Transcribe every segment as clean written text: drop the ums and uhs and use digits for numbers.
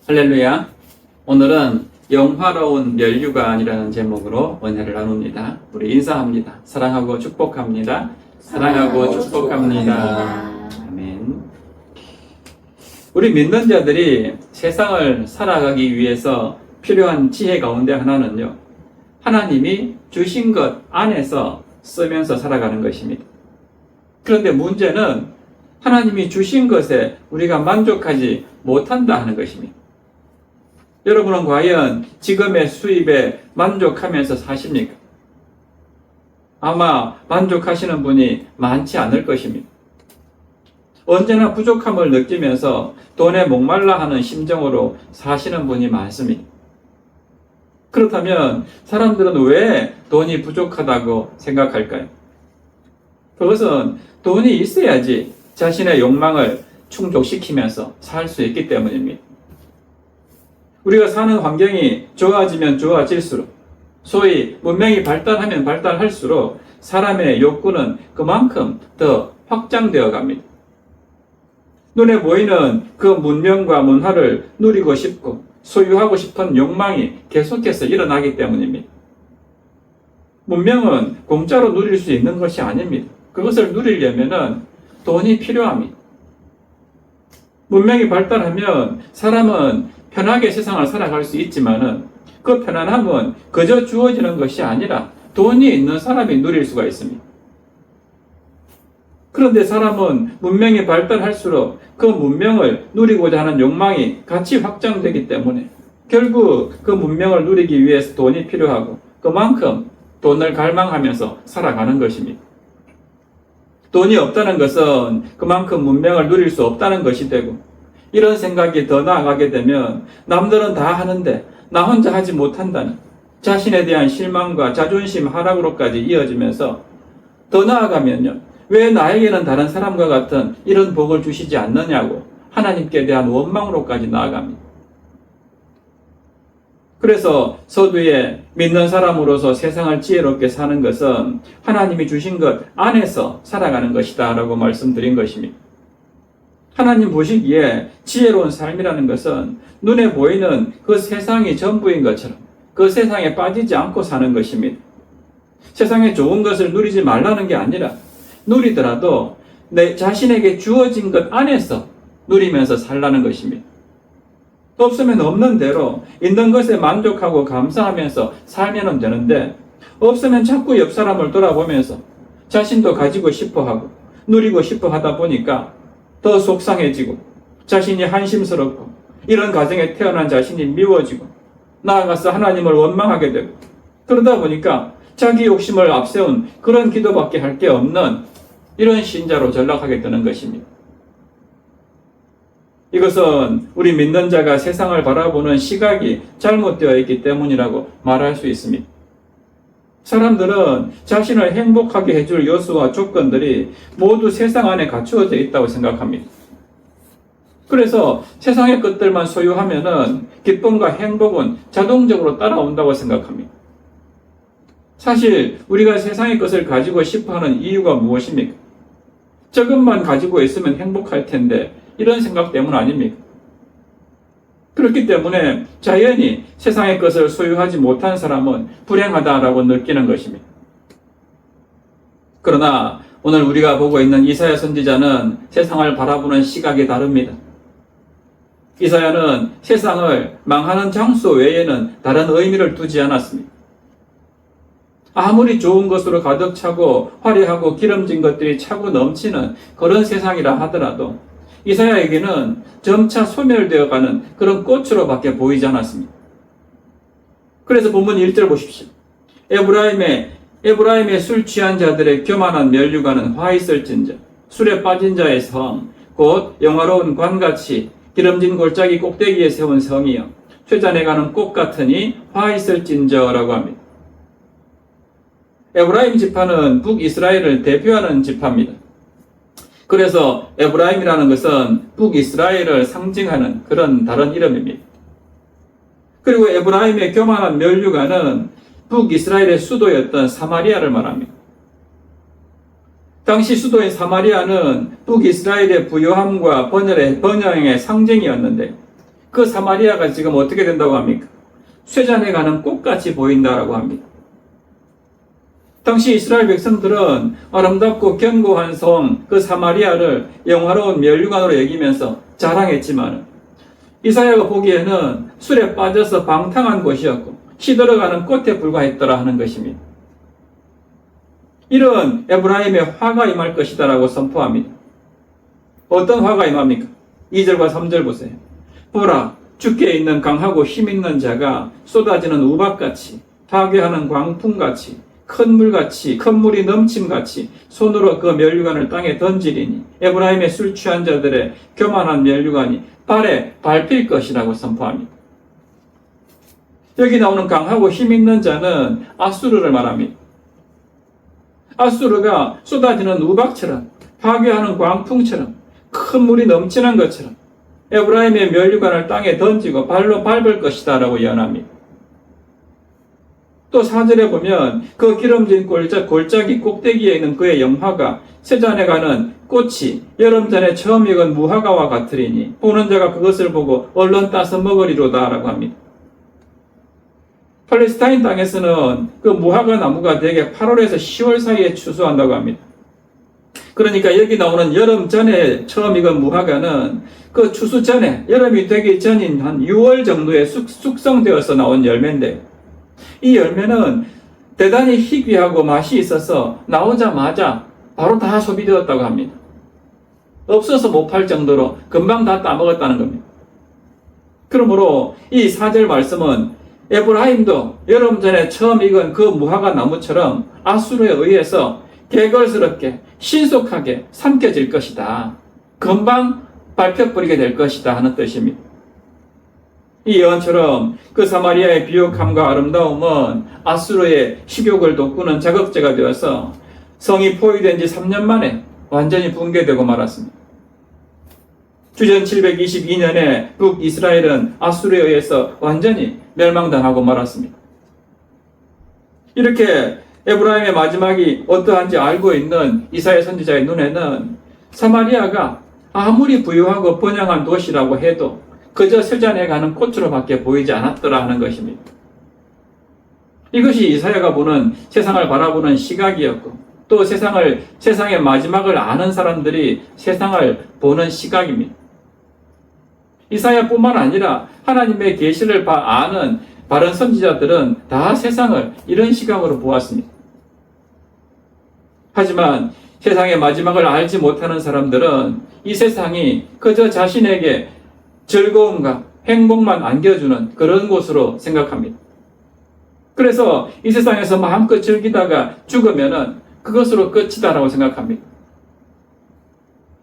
할렐루야. 오늘은 영화로운 면류관이라는 제목으로 은혜를 나눕니다. 우리 인사합니다. 사랑하고 축복합니다. 사랑하고 축복합니다. 아멘. 우리 믿는 자들이 세상을 살아가기 위해서 필요한 지혜 가운데 하나는요, 하나님이 주신 것 안에서 쓰면서 살아가는 것입니다. 그런데 문제는 하나님이 주신 것에 우리가 만족하지 못한다 하는 것입니다. 여러분은 과연 지금의 수입에 만족하면서 사십니까? 아마 만족하시는 분이 많지 않을 것입니다. 언제나 부족함을 느끼면서 돈에 목말라 하는 심정으로 사시는 분이 많습니다. 그렇다면 사람들은 왜 돈이 부족하다고 생각할까요? 그것은 돈이 있어야지 자신의 욕망을 충족시키면서 살 수 있기 때문입니다. 우리가 사는 환경이 좋아지면 좋아질수록, 소위 문명이 발달하면 발달할수록 사람의 욕구는 그만큼 더 확장되어 갑니다. 눈에 보이는 그 문명과 문화를 누리고 싶고 소유하고 싶은 욕망이 계속해서 일어나기 때문입니다. 문명은 공짜로 누릴 수 있는 것이 아닙니다. 그것을 누리려면 돈이 필요합니다. 문명이 발달하면 사람은 편하게 세상을 살아갈 수 있지만은 그 편안함은 그저 주어지는 것이 아니라 돈이 있는 사람이 누릴 수가 있습니다. 그런데 사람은 문명이 발달할수록 그 문명을 누리고자 하는 욕망이 같이 확장되기 때문에 결국 그 문명을 누리기 위해서 돈이 필요하고 그만큼 돈을 갈망하면서 살아가는 것입니다. 돈이 없다는 것은 그만큼 문명을 누릴 수 없다는 것이 되고, 이런 생각이 더 나아가게 되면 남들은 다 하는데 나 혼자 하지 못한다는 자신에 대한 실망과 자존심 하락으로까지 이어지면서, 더 나아가면요, 왜 나에게는 다른 사람과 같은 이런 복을 주시지 않느냐고 하나님께 대한 원망으로까지 나아갑니다. 그래서 서두에 믿는 사람으로서 세상을 지혜롭게 사는 것은 하나님이 주신 것 안에서 살아가는 것이다 라고 말씀드린 것입니다. 하나님 보시기에 지혜로운 삶이라는 것은 눈에 보이는 그 세상이 전부인 것처럼 그 세상에 빠지지 않고 사는 것입니다. 세상에 좋은 것을 누리지 말라는 게 아니라 누리더라도 내 자신에게 주어진 것 안에서 누리면서 살라는 것입니다. 없으면 없는 대로 있는 것에 만족하고 감사하면서 살면 되는데, 없으면 자꾸 옆 사람을 돌아보면서 자신도 가지고 싶어하고 누리고 싶어 하다 보니까 더 속상해지고 자신이 한심스럽고 이런 가정에 태어난 자신이 미워지고 나아가서 하나님을 원망하게 되고, 그러다 보니까 자기 욕심을 앞세운 그런 기도밖에 할 게 없는 이런 신자로 전락하게 되는 것입니다. 이것은 우리 믿는 자가 세상을 바라보는 시각이 잘못되어 있기 때문이라고 말할 수 있습니다. 사람들은 자신을 행복하게 해줄 요소와 조건들이 모두 세상 안에 갖추어져 있다고 생각합니다. 그래서 세상의 것들만 소유하면은 기쁨과 행복은 자동적으로 따라온다고 생각합니다. 사실 우리가 세상의 것을 가지고 싶어하는 이유가 무엇입니까? 조금만 가지고 있으면 행복할 텐데, 이런 생각 때문 아닙니까? 그렇기 때문에 자연히 세상의 것을 소유하지 못한 사람은 불행하다라고 느끼는 것입니다. 그러나 오늘 우리가 보고 있는 이사야 선지자는 세상을 바라보는 시각이 다릅니다. 이사야는 세상을 망하는 장소 외에는 다른 의미를 두지 않았습니다. 아무리 좋은 것으로 가득 차고 화려하고 기름진 것들이 차고 넘치는 그런 세상이라 하더라도 이사야에게는 점차 소멸되어가는 그런 꽃으로밖에 보이지 않았습니다. 그래서 본문 1절 보십시오. 에브라임의 술 취한 자들의 교만한 면류관은 화 있을진저, 술에 빠진 자의 성, 곧 영화로운 관같이 기름진 골짜기 꼭대기에 세운 성이여, 쇠잔해가는 꽃 같으니 화 있을진저라고 합니다. 에브라임 지파는 북이스라엘을 대표하는 지파입니다. 그래서 에브라임이라는 것은 북이스라엘을 상징하는 그런 다른 이름입니다. 그리고 에브라임의 교만한 면류관은 북이스라엘의 수도였던 사마리아를 말합니다. 당시 수도인 사마리아는 북이스라엘의 부요함과 번영의 상징이었는데, 그 사마리아가 지금 어떻게 된다고 합니까? 쇠잔에 가는 꽃같이 보인다라고 합니다. 당시 이스라엘 백성들은 아름답고 견고한 성, 그 사마리아를 영화로운 멸류관으로 여기면서 자랑했지만 이사야가 보기에는 술에 빠져서 방탕한 곳이었고 시들어가는 꽃에 불과했더라 하는 것입니다. 이런 에브라임의 화가 임할 것이다라고 선포합니다. 어떤 화가 임합니까? 2절과 3절 보세요. 보라, 주께 있는 강하고 힘있는 자가 쏟아지는 우박같이 파괴하는 광풍같이 큰 물같이 큰 물이 넘침같이 손으로 그 멸류관을 땅에 던지리니 에브라임의 술 취한 자들의 교만한 멸류관이 발에 밟힐 것이라고 선포합니다. 여기 나오는 강하고 힘있는 자는 아수르를 말합니다. 아수르가 쏟아지는 우박처럼 파괴하는 광풍처럼 큰 물이 넘치는 것처럼 에브라임의 멸류관을 땅에 던지고 발로 밟을 것이다 라고 예언합니다. 또 4절에 보면 그 기름진 골짜기 꼭대기에 있는 그의 영화가 세잔에 가는 꽃이 여름전에 처음 익은 무화과와 같으리니 보는 자가 그것을 보고 얼른 따서 먹으리로다 라고 합니다. 팔레스타인 땅에서는 그 무화과 나무가 대개 8월에서 10월 사이에 추수한다고 합니다. 그러니까 여기 나오는 여름 전에 처음 익은 무화과는 그 추수 전에, 여름이 되기 전인 한 6월 정도에 숙성되어서 나온 열매인데 이 열매는 대단히 희귀하고 맛이 있어서 나오자마자 바로 다 소비되었다고 합니다. 없어서 못 팔 정도로 금방 다 따먹었다는 겁니다. 그러므로 이 4절 말씀은 에브라임도 여름 전에 처음 익은 그 무화과 나무처럼 아수르에 의해서 개걸스럽게 신속하게 삼켜질 것이다. 금방 밟혀버리게 될 것이다 하는 뜻입니다. 이 예언처럼 그 사마리아의 비옥함과 아름다움은 아수르의 식욕을 돋구는 자극제가 되어서 성이 포위된 지 3년 만에 완전히 붕괴되고 말았습니다. 주전 722년에 북이스라엘은 아수르에 의해서 완전히 멸망당하고 말았습니다. 이렇게 에브라임의 마지막이 어떠한지 알고 있는 이사야 선지자의 눈에는 사마리아가 아무리 부유하고 번영한 도시라고 해도 그저 세잔에 가는 꽃으로밖에 보이지 않았더라 하는 것입니다. 이것이 이사야가 보는 세상을 바라보는 시각이었고 또 세상의 마지막을 아는 사람들이 세상을 보는 시각입니다. 이사야뿐만 아니라 하나님의 계시를 아는 바른 선지자들은 다 세상을 이런 시각으로 보았습니다. 하지만 세상의 마지막을 알지 못하는 사람들은 이 세상이 그저 자신에게 즐거움과 행복만 안겨주는 그런 곳으로 생각합니다. 그래서 이 세상에서 마음껏 즐기다가 죽으면은 그것으로 끝이다라고 생각합니다.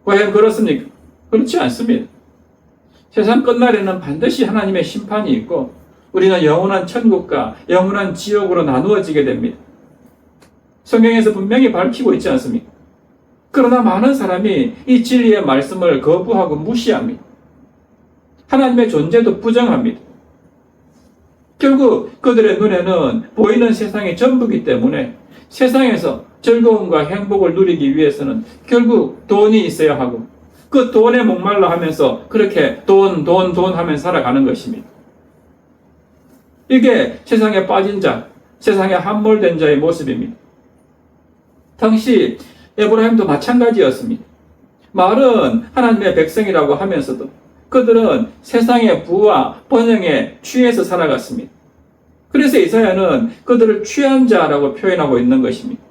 과연 그렇습니까? 그렇지 않습니다. 세상 끝날에는 반드시 하나님의 심판이 있고 우리는 영원한 천국과 영원한 지옥으로 나누어지게 됩니다. 성경에서 분명히 밝히고 있지 않습니까? 그러나 많은 사람이 이 진리의 말씀을 거부하고 무시합니다. 하나님의 존재도 부정합니다. 결국 그들의 눈에는 보이는 세상이 전부이기 때문에 세상에서 즐거움과 행복을 누리기 위해서는 결국 돈이 있어야 하고 그 돈에 목말라 하면서 그렇게 돈 하면서 살아가는 것입니다. 이게 세상에 빠진 자, 세상에 함몰된 자의 모습입니다. 당시 에브라임도 마찬가지였습니다. 말은 하나님의 백성이라고 하면서도 그들은 세상의 부와 번영에 취해서 살아갔습니다. 그래서 이사야는 그들을 취한 자라고 표현하고 있는 것입니다.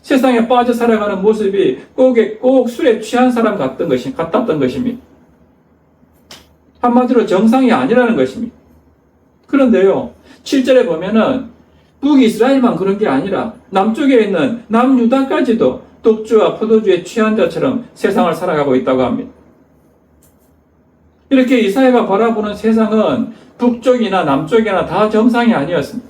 세상에 빠져 살아가는 모습이 꼭 술에 취한 사람 같았던 것입니다. 한마디로 정상이 아니라는 것입니다. 그런데요, 7절에 보면은 북이스라엘만 그런 게 아니라 남쪽에 있는 남유다까지도 독주와 포도주에 취한 자처럼 세상을 살아가고 있다고 합니다. 이렇게 이사야가 바라보는 세상은 북쪽이나 남쪽이나 다 정상이 아니었습니다.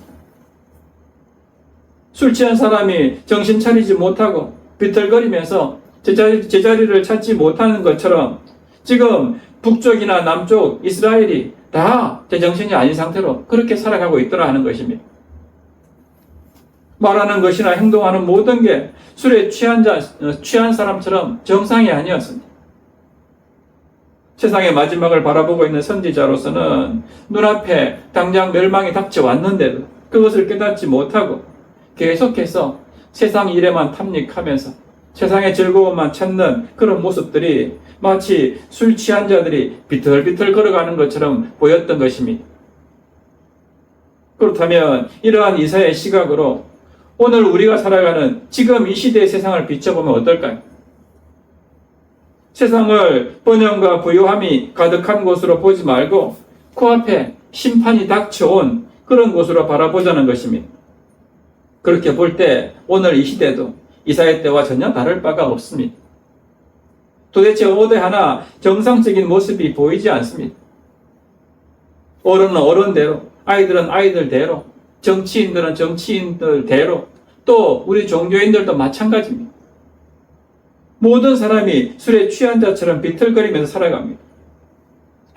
술 취한 사람이 정신 차리지 못하고 비틀거리면서 제자리를 찾지 못하는 것처럼 지금 북쪽이나 남쪽 이스라엘이 다 제정신이 아닌 상태로 그렇게 살아가고 있더라 하는 것입니다. 말하는 것이나 행동하는 모든 게 술에 취한 사람처럼 정상이 아니었습니다. 세상의 마지막을 바라보고 있는 선지자로서는 눈앞에 당장 멸망이 닥쳐왔는데도 그것을 깨닫지 못하고 계속해서 세상 일에만 탐닉하면서 세상의 즐거움만 찾는 그런 모습들이 마치 술 취한 자들이 비틀비틀 걸어가는 것처럼 보였던 것입니다. 그렇다면 이러한 이사야의 시각으로 오늘 우리가 살아가는 지금 이 시대의 세상을 비춰보면 어떨까요? 세상을 번영과 부요함이 가득한 곳으로 보지 말고 코앞에 심판이 닥쳐온 그런 곳으로 바라보자는 것입니다. 그렇게 볼 때 오늘 이 시대도 이사야 때와 전혀 다를 바가 없습니다. 도대체 어디 하나 정상적인 모습이 보이지 않습니다. 어른은 어른대로, 아이들은 아이들대로, 정치인들은 정치인들대로, 또 우리 종교인들도 마찬가지입니다. 모든 사람이 술에 취한 자처럼 비틀거리면서 살아갑니다.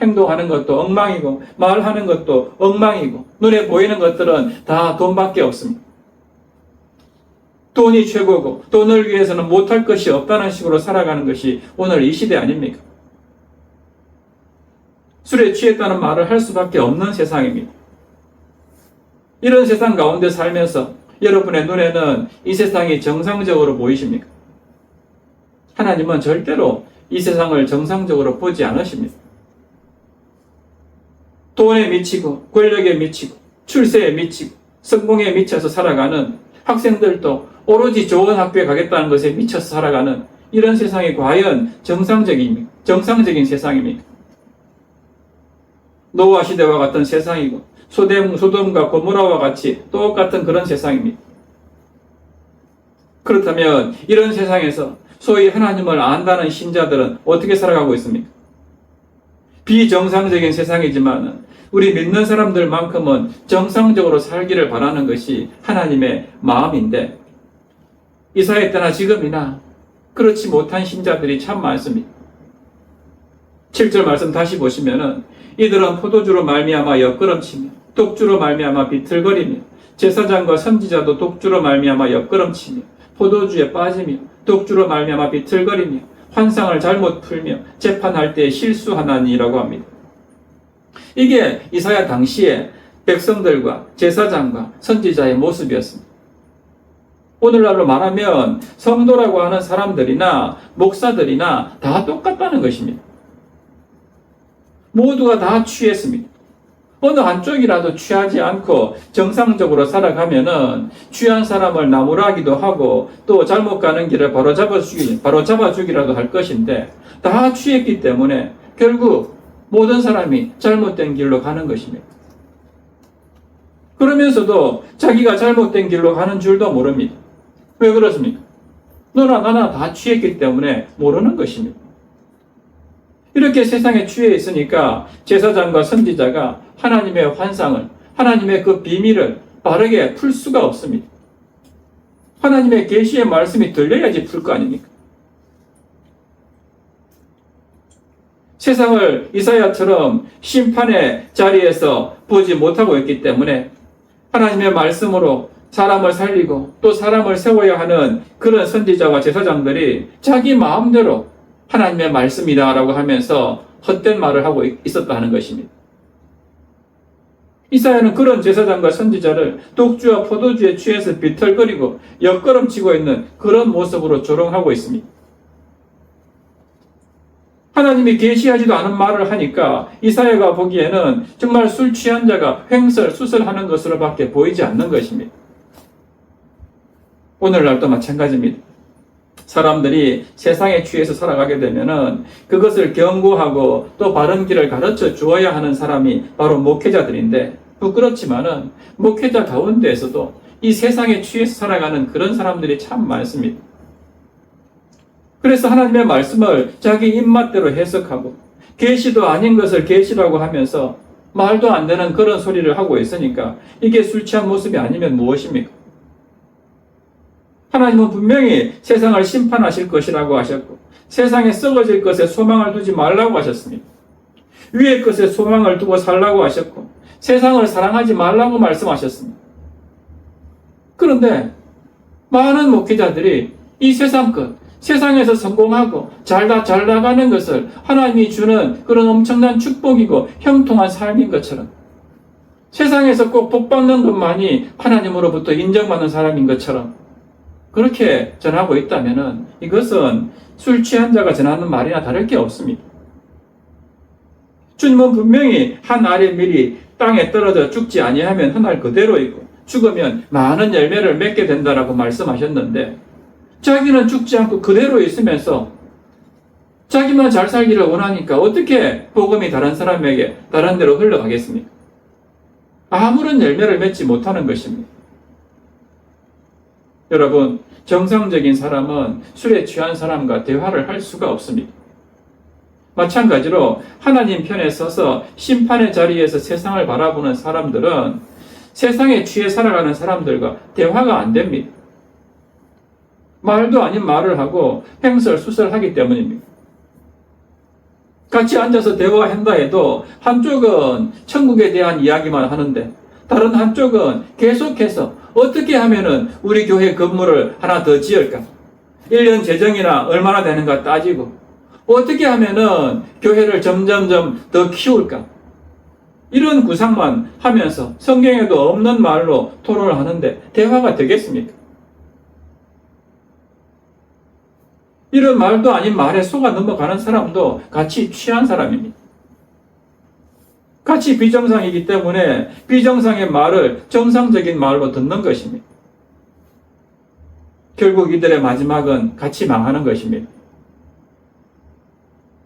행동하는 것도 엉망이고 말하는 것도 엉망이고 눈에 보이는 것들은 다 돈밖에 없습니다. 돈이 최고고 돈을 위해서는 못할 것이 없다는 식으로 살아가는 것이 오늘 이 시대 아닙니까? 술에 취했다는 말을 할 수밖에 없는 세상입니다. 이런 세상 가운데 살면서 여러분의 눈에는 이 세상이 정상적으로 보이십니까? 하나님은 절대로 이 세상을 정상적으로 보지 않으십니다. 돈에 미치고 권력에 미치고 출세에 미치고 성공에 미쳐서 살아가는 학생들도 오로지 좋은 학교에 가겠다는 것에 미쳐서 살아가는 이런 세상이 과연 정상적인 세상입니까? 노아 시대와 같은 세상이고 소돔과 고모라와 같이 똑같은 그런 세상입니다. 그렇다면 이런 세상에서 소위 하나님을 안다는 신자들은 어떻게 살아가고 있습니까? 비정상적인 세상이지만 우리 믿는 사람들만큼은 정상적으로 살기를 바라는 것이 하나님의 마음인데 이사야 때나 지금이나 그렇지 못한 신자들이 참 많습니다. 7절 말씀 다시 보시면은 이들은 포도주로 말미암아 엿걸음치며 독주로 말미암아 비틀거리며 제사장과 선지자도 독주로 말미암아 엿걸음치며 포도주에 빠지며 독주로 말미암아 비틀거리며 환상을 잘못 풀며 재판할 때 실수하나니라고 합니다. 이게 이사야 당시에 백성들과 제사장과 선지자의 모습이었습니다. 오늘날로 말하면 성도라고 하는 사람들이나 목사들이나 다 똑같다는 것입니다. 모두가 다 취했습니다. 어느 한쪽이라도 취하지 않고 정상적으로 살아가면은 취한 사람을 나무라기도 하고 또 잘못 가는 길을 바로 잡아주기라도 할 것인데 다 취했기 때문에 결국 모든 사람이 잘못된 길로 가는 것입니다. 그러면서도 자기가 잘못된 길로 가는 줄도 모릅니다. 왜 그렇습니까? 너나 나나 다 취했기 때문에 모르는 것입니다. 이렇게 세상에 취해 있으니까 제사장과 선지자가 하나님의 환상을, 하나님의 그 비밀을 바르게 풀 수가 없습니다. 하나님의 계시의 말씀이 들려야지 풀 거 아닙니까? 세상을 이사야처럼 심판의 자리에서 보지 못하고 있기 때문에 하나님의 말씀으로 사람을 살리고 또 사람을 세워야 하는 그런 선지자와 제사장들이 자기 마음대로 하나님의 말씀이다라고 하면서 헛된 말을 하고 있었다 하는 것입니다. 이사야는 그런 제사장과 선지자를 독주와 포도주에 취해서 비틀거리고 엿걸음치고 있는 그런 모습으로 조롱하고 있습니다. 하나님이 계시하지도 않은 말을 하니까 이사야가 보기에는 정말 술 취한 자가 횡설수설하는 것으로밖에 보이지 않는 것입니다. 오늘날도 마찬가지입니다. 사람들이 세상에 취해서 살아가게 되면은 그것을 경고하고 또 바른 길을 가르쳐 주어야 하는 사람이 바로 목회자들인데 부끄럽지만은 목회자 가운데에서도 이 세상에 취해서 살아가는 그런 사람들이 참 많습니다. 그래서 하나님의 말씀을 자기 입맛대로 해석하고 계시도 아닌 것을 계시라고 하면서 말도 안 되는 그런 소리를 하고 있으니까 이게 술 취한 모습이 아니면 무엇입니까? 하나님은 분명히 세상을 심판하실 것이라고 하셨고 세상에 썩어질 것에 소망을 두지 말라고 하셨습니다. 위의 것에 소망을 두고 살라고 하셨고 세상을 사랑하지 말라고 말씀하셨습니다. 그런데 많은 목회자들이 이 세상 것, 세상에서 성공하고 잘 나가는 것을 하나님이 주는 그런 엄청난 축복이고 형통한 삶인 것처럼, 세상에서 꼭 복받는 것만이 하나님으로부터 인정받는 사람인 것처럼 그렇게 전하고 있다면 이것은 술 취한 자가 전하는 말이나 다를 게 없습니다. 주님은 분명히 한 알의 밀이 땅에 떨어져 죽지 아니하면 한 알 그대로 있고 죽으면 많은 열매를 맺게 된다라고 말씀하셨는데, 자기는 죽지 않고 그대로 있으면서 자기만 잘 살기를 원하니까 어떻게 복음이 다른 사람에게 다른 데로 흘러가겠습니까? 아무런 열매를 맺지 못하는 것입니다. 여러분, 정상적인 사람은 술에 취한 사람과 대화를 할 수가 없습니다. 마찬가지로 하나님 편에 서서 심판의 자리에서 세상을 바라보는 사람들은 세상에 취해 살아가는 사람들과 대화가 안 됩니다. 말도 아닌 말을 하고 횡설수설하기 때문입니다. 같이 앉아서 대화한다 해도 한쪽은 천국에 대한 이야기만 하는데 다른 한쪽은 계속해서 어떻게 하면은 우리 교회 건물을 하나 더 지을까? 1년 재정이나 얼마나 되는가 따지고 어떻게 하면은 교회를 점점점 더 키울까? 이런 구상만 하면서 성경에도 없는 말로 토론을 하는데 대화가 되겠습니까? 이런 말도 아닌 말에 속아 넘어가는 사람도 같이 취한 사람입니다. 같이 비정상이기 때문에 비정상의 말을 정상적인 말로 듣는 것입니다. 결국 이들의 마지막은 같이 망하는 것입니다.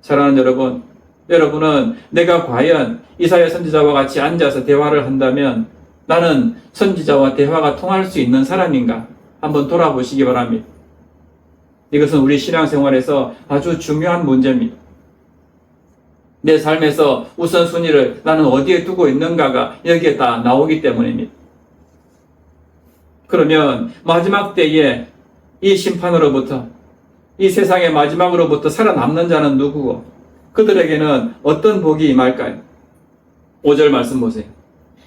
사랑하는 여러분, 여러분은 내가 과연 이사야 선지자와 같이 앉아서 대화를 한다면 나는 선지자와 대화가 통할 수 있는 사람인가? 한번 돌아보시기 바랍니다. 이것은 우리 신앙생활에서 아주 중요한 문제입니다. 내 삶에서 우선순위를 나는 어디에 두고 있는가가 여기에 다 나오기 때문입니다. 그러면 마지막 때에 이 심판으로부터, 이 세상의 마지막으로부터 살아남는 자는 누구고 그들에게는 어떤 복이 임할까요? 5절 말씀 보세요.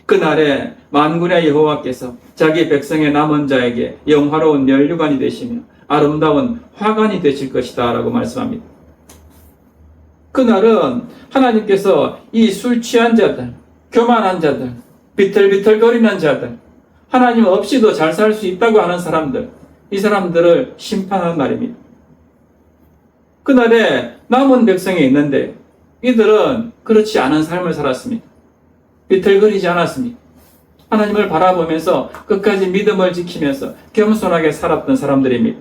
그날에 만군의 여호와께서 자기 백성의 남은 자에게 영화로운 면류관이 되시며 아름다운 화관이 되실 것이다 라고 말씀합니다. 그날은 하나님께서 이 술 취한 자들, 교만한 자들, 비틀비틀거리는 자들, 하나님 없이도 잘 살 수 있다고 하는 사람들, 이 사람들을 심판하는 날입니다. 그날에 남은 백성이 있는데 이들은 그렇지 않은 삶을 살았습니다. 비틀거리지 않았습니다. 하나님을 바라보면서 끝까지 믿음을 지키면서 겸손하게 살았던 사람들입니다.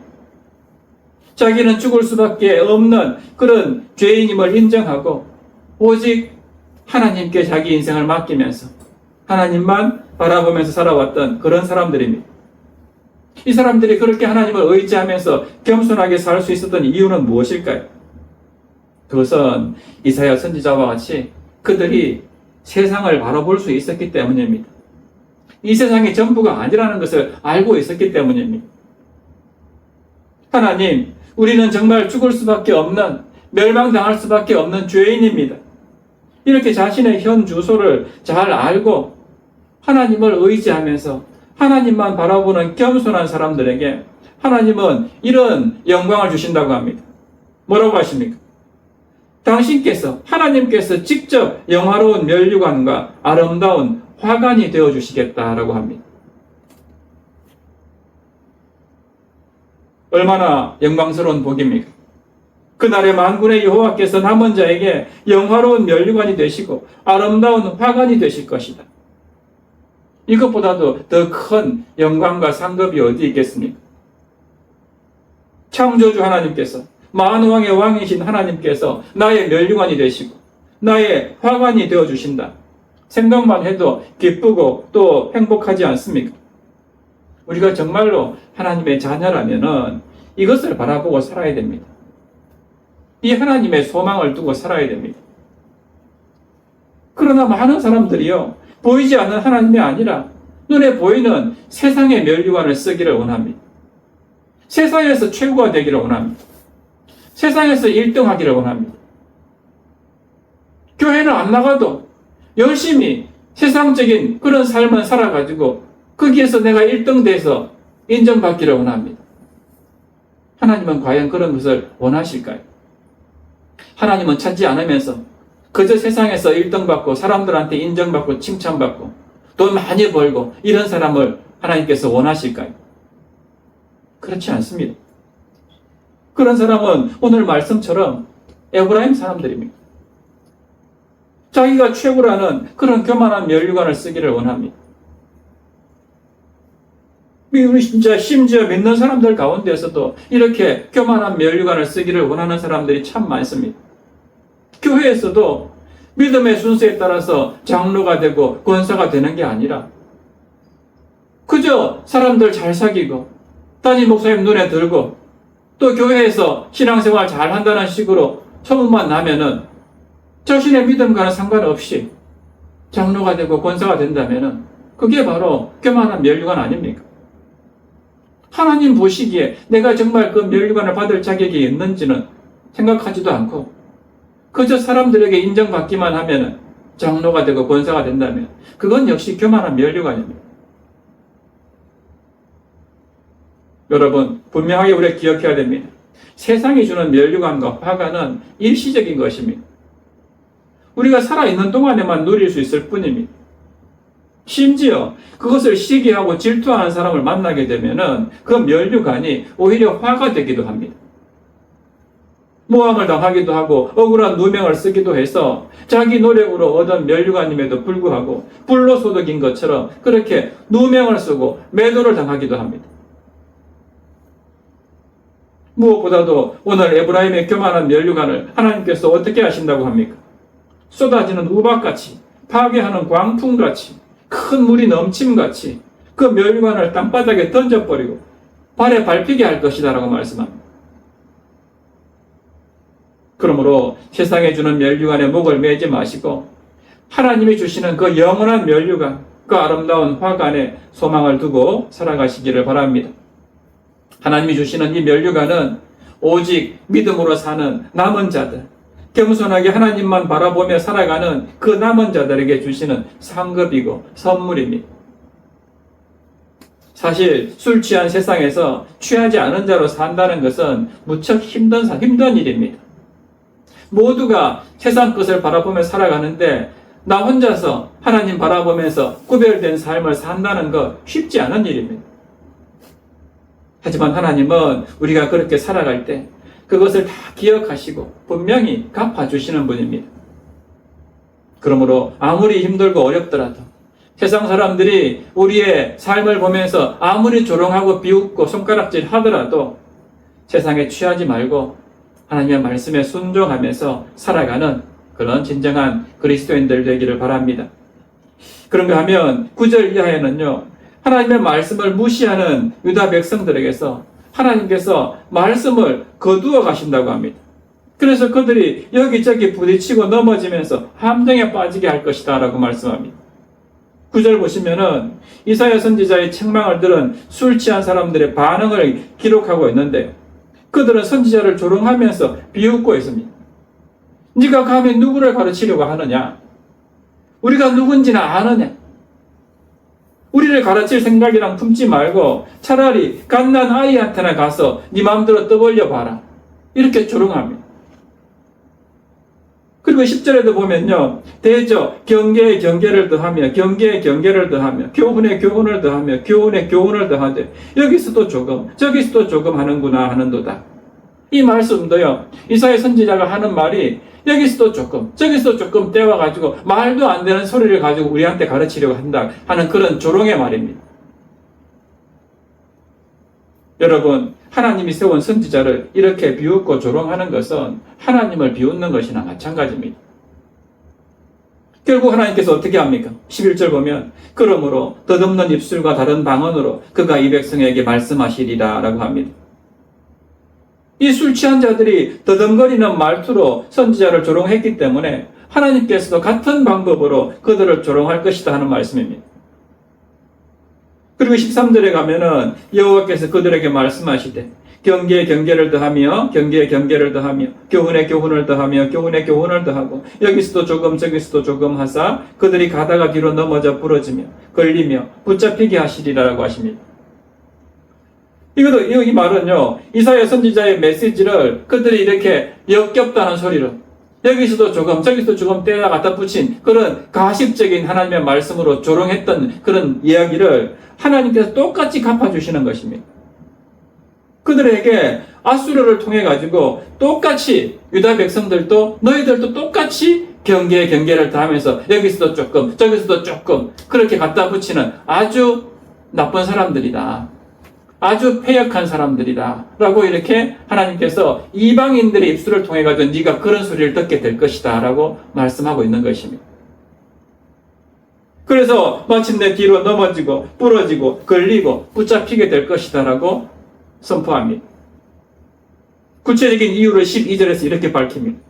자기는 죽을 수밖에 없는 그런 죄인임을 인정하고 오직 하나님께 자기 인생을 맡기면서 하나님만 바라보면서 살아왔던 그런 사람들입니다. 이 사람들이 그렇게 하나님을 의지하면서 겸손하게 살 수 있었던 이유는 무엇일까요? 그것은 이사야 선지자와 같이 그들이 세상을 바라볼 수 있었기 때문입니다. 이 세상이 전부가 아니라는 것을 알고 있었기 때문입니다. 하나님, 우리는 정말 죽을 수밖에 없는, 멸망당할 수밖에 없는 죄인입니다. 이렇게 자신의 현 주소를 잘 알고 하나님을 의지하면서 하나님만 바라보는 겸손한 사람들에게 하나님은 이런 영광을 주신다고 합니다. 뭐라고 하십니까? 당신께서, 하나님께서 직접 영화로운 면류관과 아름다운 화관이 되어주시겠다라고 합니다. 얼마나 영광스러운 복입니까? 그날에 만군의 여호와께서 남은 자에게 영화로운 면류관이 되시고 아름다운 화관이 되실 것이다. 이것보다도 더 큰 영광과 상급이 어디 있겠습니까? 창조주 하나님께서, 만왕의 왕이신 하나님께서 나의 면류관이 되시고 나의 화관이 되어주신다. 생각만 해도 기쁘고 또 행복하지 않습니까? 우리가 정말로 하나님의 자녀라면은 이것을 바라보고 살아야 됩니다. 이 하나님의 소망을 두고 살아야 됩니다. 그러나 많은 사람들이요, 보이지 않는 하나님이 아니라 눈에 보이는 세상의 면류관을 쓰기를 원합니다. 세상에서 최고가 되기를 원합니다. 세상에서 1등하기를 원합니다. 교회는 안 나가도 열심히 세상적인 그런 삶을 살아가지고 거기에서 내가 1등 돼서 인정받기를 원합니다. 하나님은 과연 그런 것을 원하실까요? 하나님은 찾지 않으면서 그저 세상에서 1등 받고 사람들한테 인정받고 칭찬받고 돈 많이 벌고 이런 사람을 하나님께서 원하실까요? 그렇지 않습니다. 그런 사람은 오늘 말씀처럼 에브라임 사람들입니다. 자기가 최고라는 그런 교만한 면류관을 쓰기를 원합니다. 우리 진짜 심지어 믿는 사람들 가운데서도 이렇게 교만한 면류관을 쓰기를 원하는 사람들이 참 많습니다. 교회에서도 믿음의 순서에 따라서 장로가 되고 권사가 되는 게 아니라 그저 사람들 잘 사귀고 담임 목사님 눈에 들고 또 교회에서 신앙생활 잘 한다는 식으로 소문만 나면은 자신의 믿음과는 상관없이 장로가 되고 권사가 된다면은 그게 바로 교만한 면류관 아닙니까? 하나님 보시기에 내가 정말 그 면류관을 받을 자격이 있는지는 생각하지도 않고 그저 사람들에게 인정받기만 하면은 장로가 되고 권사가 된다면 그건 역시 교만한 면류관입니다. 여러분, 분명하게 우리가 기억해야 됩니다. 세상이 주는 면류관과 화가는 일시적인 것입니다. 우리가 살아있는 동안에만 누릴 수 있을 뿐입니다. 심지어 그것을 시기하고 질투하는 사람을 만나게 되면은 그 면류관이 오히려 화가 되기도 합니다. 모함을 당하기도 하고 억울한 누명을 쓰기도 해서 자기 노력으로 얻은 면류관임에도 불구하고 불로소득인 것처럼 그렇게 누명을 쓰고 매도를 당하기도 합니다. 무엇보다도 오늘 에브라임의 교만한 면류관을 하나님께서 어떻게 하신다고 합니까? 쏟아지는 우박같이, 파괴하는 광풍같이, 큰 물이 넘침같이 그 면류관을 땅바닥에 던져버리고 발에 밟히게 할 것이다 라고 말씀합니다. 그러므로 세상에 주는 면류관에 목을 매지 마시고 하나님이 주시는 그 영원한 면류관, 그 아름다운 화관에 소망을 두고 살아가시기를 바랍니다. 하나님이 주시는 이 면류관은 오직 믿음으로 사는 남은 자들, 겸손하게 하나님만 바라보며 살아가는 그 남은 자들에게 주시는 상급이고 선물입니다. 사실 술 취한 세상에서 취하지 않은 자로 산다는 것은 무척 힘든 일입니다. 모두가 세상 것을 바라보며 살아가는데 나 혼자서 하나님 바라보면서 구별된 삶을 산다는 것 쉽지 않은 일입니다. 하지만 하나님은 우리가 그렇게 살아갈 때 그것을 다 기억하시고 분명히 갚아주시는 분입니다. 그러므로 아무리 힘들고 어렵더라도 세상 사람들이 우리의 삶을 보면서 아무리 조롱하고 비웃고 손가락질 하더라도 세상에 취하지 말고 하나님의 말씀에 순종하면서 살아가는 그런 진정한 그리스도인들 되기를 바랍니다. 그런가 하면 9절 이하에는요, 하나님의 말씀을 무시하는 유다 백성들에게서 하나님께서 말씀을 거두어 가신다고 합니다. 그래서 그들이 여기저기 부딪히고 넘어지면서 함정에 빠지게 할 것이다 라고 말씀합니다. 9절 보시면은 이사야 선지자의 책망을 들은 술 취한 사람들의 반응을 기록하고 있는데 그들은 선지자를 조롱하면서 비웃고 있습니다. 네가 감히 누구를 가르치려고 하느냐? 우리가 누군지는 아느냐? 우리를 가르칠 생각이랑 품지 말고 차라리 갓난 아이한테나 가서 네 마음대로 떠벌려 봐라. 이렇게 조롱합니다. 그리고 10절에도 보면요, 대저 경계에 경계를 더하며 경계에 경계를 더하며 교훈에 교훈을 더하며 교훈에 교훈을 더하되 여기서도 조금 저기서도 조금 하는구나 하는도다. 이 말씀도요, 이사야 선지자가 하는 말이 여기서도 조금 저기서도 조금 떼와가지고 말도 안 되는 소리를 가지고 우리한테 가르치려고 한다 하는 그런 조롱의 말입니다. 여러분, 하나님이 세운 선지자를 이렇게 비웃고 조롱하는 것은 하나님을 비웃는 것이나 마찬가지입니다. 결국 하나님께서 어떻게 합니까? 11절 보면 그러므로 덧없는 입술과 다른 방언으로 그가 이 백성에게 말씀하시리라 라고 합니다. 이 술 취한 자들이 더듬거리는 말투로 선지자를 조롱했기 때문에 하나님께서도 같은 방법으로 그들을 조롱할 것이다 하는 말씀입니다. 그리고 13절에 가면은 여호와께서 그들에게 말씀하시되 경계에 경계를 더하며 경계에 경계를 더하며 교훈에 교훈을 더하며 교훈에 교훈을 더하고 여기서도 조금 저기서도 조금 하사 그들이 가다가 뒤로 넘어져 부러지며 걸리며 붙잡히게 하시리라고 하십니다. 이 말은요, 이사야 선지자의 메시지를 그들이 이렇게 역겹다는 소리를 여기서도 조금 저기서도 조금 떼다 갖다 붙인 그런 가십적인 하나님의 말씀으로 조롱했던 그런 이야기를 하나님께서 똑같이 갚아주시는 것입니다. 그들에게 아수르를 통해 가지고 똑같이 유다 백성들도 너희들도 똑같이 경계를 다하면서 여기서도 조금 저기서도 조금 그렇게 갖다 붙이는 아주 나쁜 사람들이다. 아주 패역한 사람들이다 라고 이렇게 하나님께서 이방인들의 입술을 통해 가지고 네가 그런 소리를 듣게 될 것이다 라고 말씀하고 있는 것입니다. 그래서 마침내 뒤로 넘어지고 부러지고 걸리고 붙잡히게 될 것이다 라고 선포합니다. 구체적인 이유를 12절에서 이렇게 밝힙니다.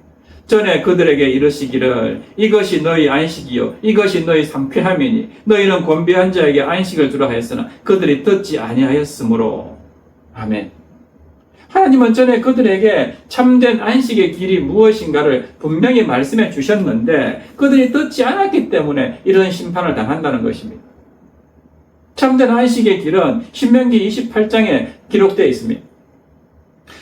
전에 그들에게 이르시기를 이것이 너희 안식이요 이것이 너희 상쾌함이니 너희는 곤비한 자에게 안식을 주라 하였으나 그들이 듣지 아니하였으므로. 아멘. 하나님은 전에 그들에게 참된 안식의 길이 무엇인가를 분명히 말씀해 주셨는데 그들이 듣지 않았기 때문에 이런 심판을 당한다는 것입니다. 참된 안식의 길은 신명기 28장에 기록되어 있습니다.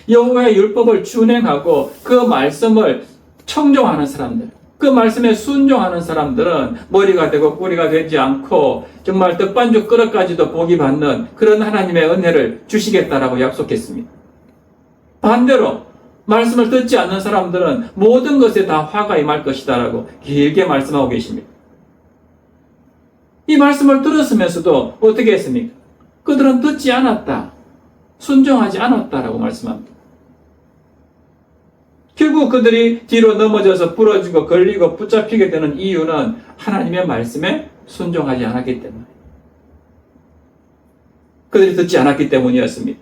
여호와의 율법을 준행하고 그 말씀을 청종하는 사람들, 그 말씀에 순종하는 사람들은 머리가 되고 꼬리가 되지 않고 정말 떡반죽 그릇까지도 복이 받는 그런 하나님의 은혜를 주시겠다라고 약속했습니다. 반대로 말씀을 듣지 않는 사람들은 모든 것에 다 화가 임할 것이다라고 길게 말씀하고 계십니다. 이 말씀을 들었으면서도 어떻게 했습니까? 그들은 듣지 않았다, 순종하지 않았다라고 말씀합니다. 결국 그들이 뒤로 넘어져서 부러지고 걸리고 붙잡히게 되는 이유는 하나님의 말씀에 순종하지 않았기 때문에, 그들이 듣지 않았기 때문이었습니다.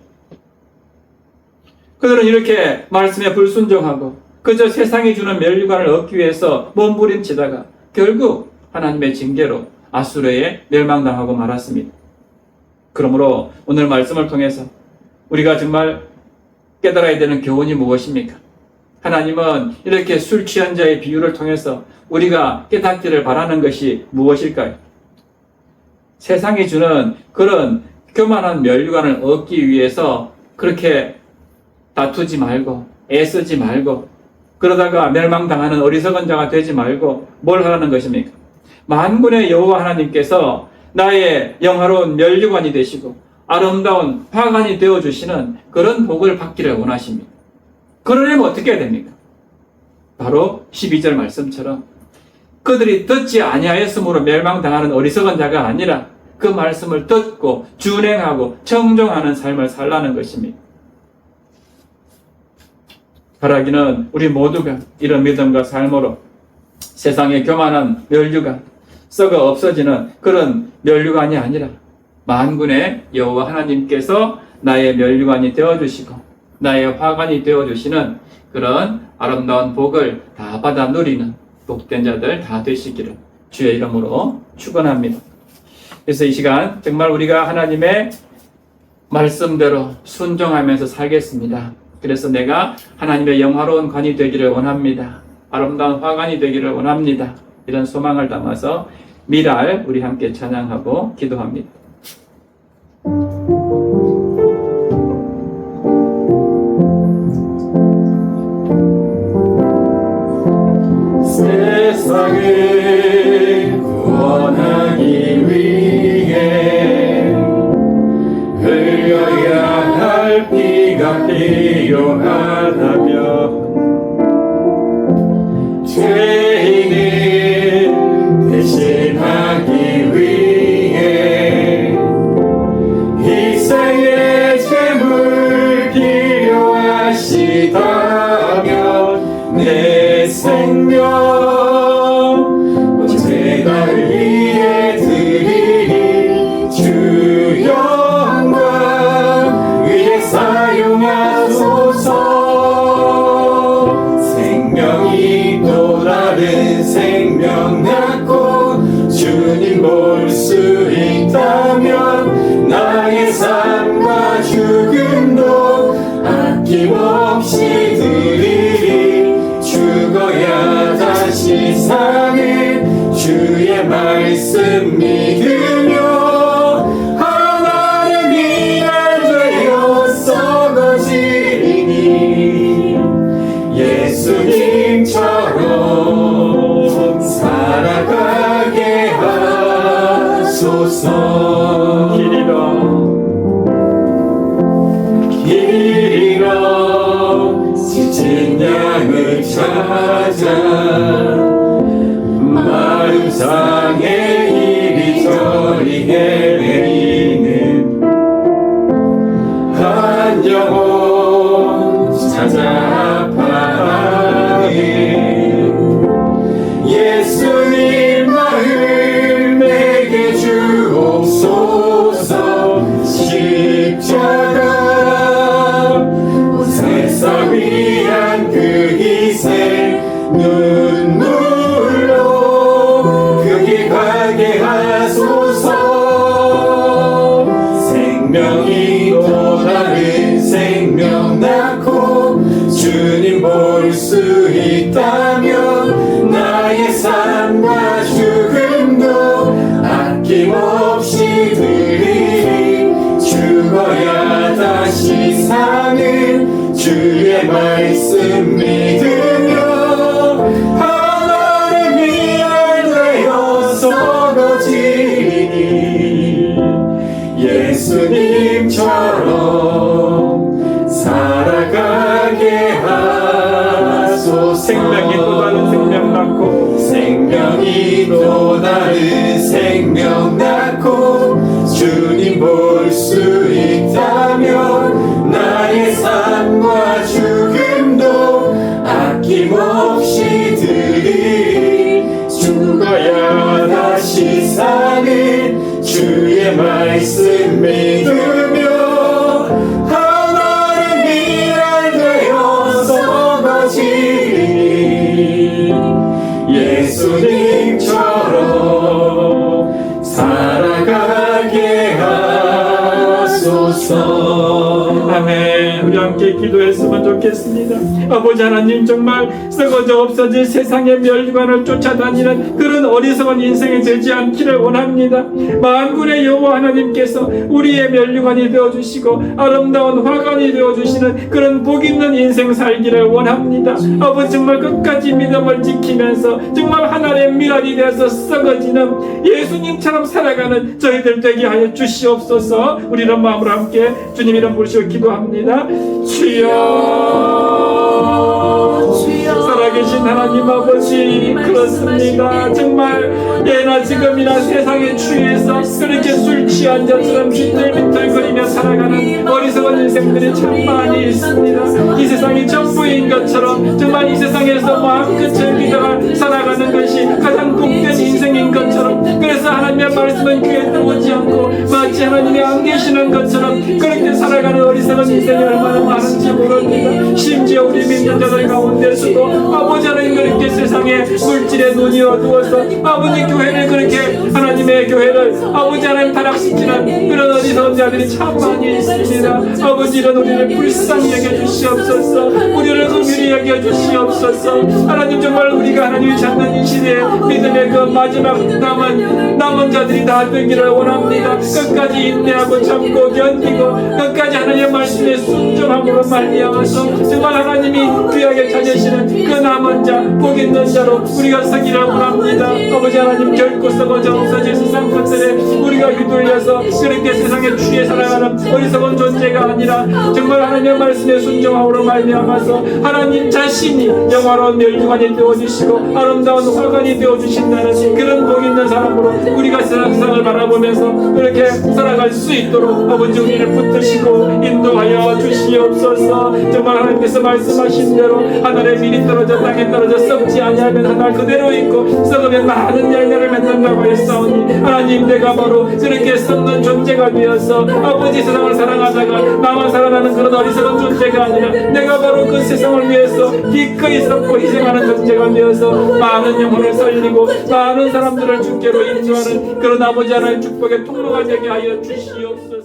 그들은 이렇게 말씀에 불순종하고 그저 세상이 주는 면류관을 얻기 위해서 몸부림치다가 결국 하나님의 징계로 아수르에 멸망당하고 말았습니다. 그러므로 오늘 말씀을 통해서 우리가 정말 깨달아야 되는 교훈이 무엇입니까? 하나님은 이렇게 술 취한 자의 비유를 통해서 우리가 깨닫기를 바라는 것이 무엇일까요? 세상이 주는 그런 교만한 면류관을 얻기 위해서 그렇게 다투지 말고 애쓰지 말고 그러다가 멸망당하는 어리석은 자가 되지 말고 뭘 하라는 것입니까? 만군의 여호와 하나님께서 나의 영화로운 면류관이 되시고 아름다운 화관이 되어주시는 그런 복을 받기를 원하십니다. 그러려면 어떻게 해야 됩니까? 바로 12절 말씀처럼 그들이 듣지 아니하였으므로 멸망당하는 어리석은 자가 아니라 그 말씀을 듣고 준행하고 청종하는 삶을 살라는 것입니다. 바라기는 우리 모두가 이런 믿음과 삶으로 세상의 교만한 면류관, 썩어 없어지는 그런 면류관이 아니라 만군의 여호와 하나님께서 나의 면류관이 되어주시고 나의 화관이 되어주시는 그런 아름다운 복을 다 받아 누리는 복된 자들 다 되시기를 주의 이름으로 축원합니다. 그래서 이 시간 정말 우리가 하나님의 말씀대로 순종하면서 살겠습니다. 그래서 내가 하나님의 영화로운 관이 되기를 원합니다. 아름다운 화관이 되기를 원합니다. 이런 소망을 담아서 미랄 우리 함께 찬양하고 기도합니다. 세상을 구원하기 위해 흘려야 할 피가 필요하다면 죄인을 대신하기 위해 희생의 제물 필요하시다면 내 생명 언제나 위에 드리니 주 영광 위에 사용하소서. 생명이 또 다른 생명 낳고 주님 볼 수 있다면 나의 삶과 죽음도 아낌없이 드리리. 죽어야 다시 사는 주의 말씀 믿으며 하나님이 알되어 하자 마음상에 이리저리 헤매이는 한 영혼 찾아 아파하네 예수님 마음 내게 주옵소서 십자가 세상 위한 그 희생 눈물로 그 길 가게 하소서 생명이 또 다른 생명 낳고 주님 볼 수 있다면 나의 삶과 죽음도 아낌없이 드리리 죽어야 다시 사는 주의 말씀 믿으며 하나님 위하여 되어서 거지니 예수님처럼 살아가게 하소서 생명이 또 다른 생명 낳고 생명이 또 다른 생명 낳고 주님 볼 수 있다면 나의 삶과 죽음도 아낌없이 드리리 죽어야 다시 사는 주의 말씀 믿으며 하나님 위하여 되어서 거지니 예수님처럼 살아가게 하소서. 아멘. 우리 함께 기도했으면 좋겠습니다. 아버지 하나님, 정말 썩어져 없어질 세상의 멸관을 쫓아다니는 그런 어리석은 인생이 되지 않기를 원합니다. 만군의 여호와 하나님께서 우리의 멸관이 되어주시고 아름다운 화관이 되어주시는 그런 복 있는 인생 살기를 원합니다. 아버지, 정말 끝까지 믿음을 지키면서 정말 하나님의 미랄이 되어서 썩어지는 예수님처럼 살아가는 저희들 되게 하여 주시옵소서. 우리는 마음으로 함께 주님 이름 부르시고 기도합니다. 주여, 살아계신 하나님 아버지, 그렇습니다. 정말 예나 지금이나 세상에 취해서 그렇게 술 취한 자처럼 비틀비틀거리며 살아가는 어리석은 인생들이 참 많이 있습니다. 이 세상이 전부인 것처럼 정말 이 세상에서 마음껏 즐기다가 살아가는 것이 가장 복된 인생인 것처럼, 그래서 하나님의 말씀은 귀에 들어오지 않고 마치 하나님이 안 계시는 것처럼 그렇게 살아가는 어리석은 인생이 얼마나 많은지 모릅니다. 심지어 우리 믿는 자들 가운데서도 아버지 하나님 그렇게 세상에 물질의 눈이 어두워서 아버지 교회를 그렇게 하나님의 교회를 아버지 하나님 타락시키는 그런 어리석은 자들이 참 많이 있습니다. 아버지, 이런 우리를 불쌍히 여겨주시옵소서. 우리를 긍휼히 여겨주시옵소서. 하나님, 정말 우리가 하나님이 찾는 이 시대에 믿음의 그 마지막 남은 자들이 다 되기를 원합니다. 끝까지 인내하고 참고 견디고 끝까지 하나님의 말씀에 순종함으로 말미암아서 정말 하나님이 귀하게 찾으시는 그 남은 자, 복 있는 자로 우리가 서기를 원합니다. 아버지 하나님, 결코 썩어져 없어질 세상 것들에 우리가 휘둘려서 그렇게 세상에 취해 살아가는 어리석은 존재가 아니라 정말 하나님의 말씀에 순종함으로 말미암아서 하나님 자신이 영화로운 멸류관이 되어주시고 아름다운 화관이 되어주신다는 그런 복 있는 사람으로 우리가 세상을 바라보면서 그렇게 살아갈 수 있도록 아버지 우리를 붙드시고 인도하여 주시옵소서. 정말 하나님께서 말씀하신 대로 하늘에 미리 떨어져 땅에 떨어져 썩지 아니하면 하나 그대로 있고 썩으면 많은 열매를 맺는다고 했사오니 하나님, 내가 바로 그렇게 썩는 존재가 되어서 아버지 세상을 사랑하다가 나만 살아나는 그런 어리석은 존재가 아니라 내가 바로 그 세상을 위해서 기꺼이 썩고 희생하는 존재가 되어서 많은 영혼을 살리고 많은 사람들을 주께로 인도하는 그런 아버지 하나님 축복의 통로가 되게 하여 주시옵소서.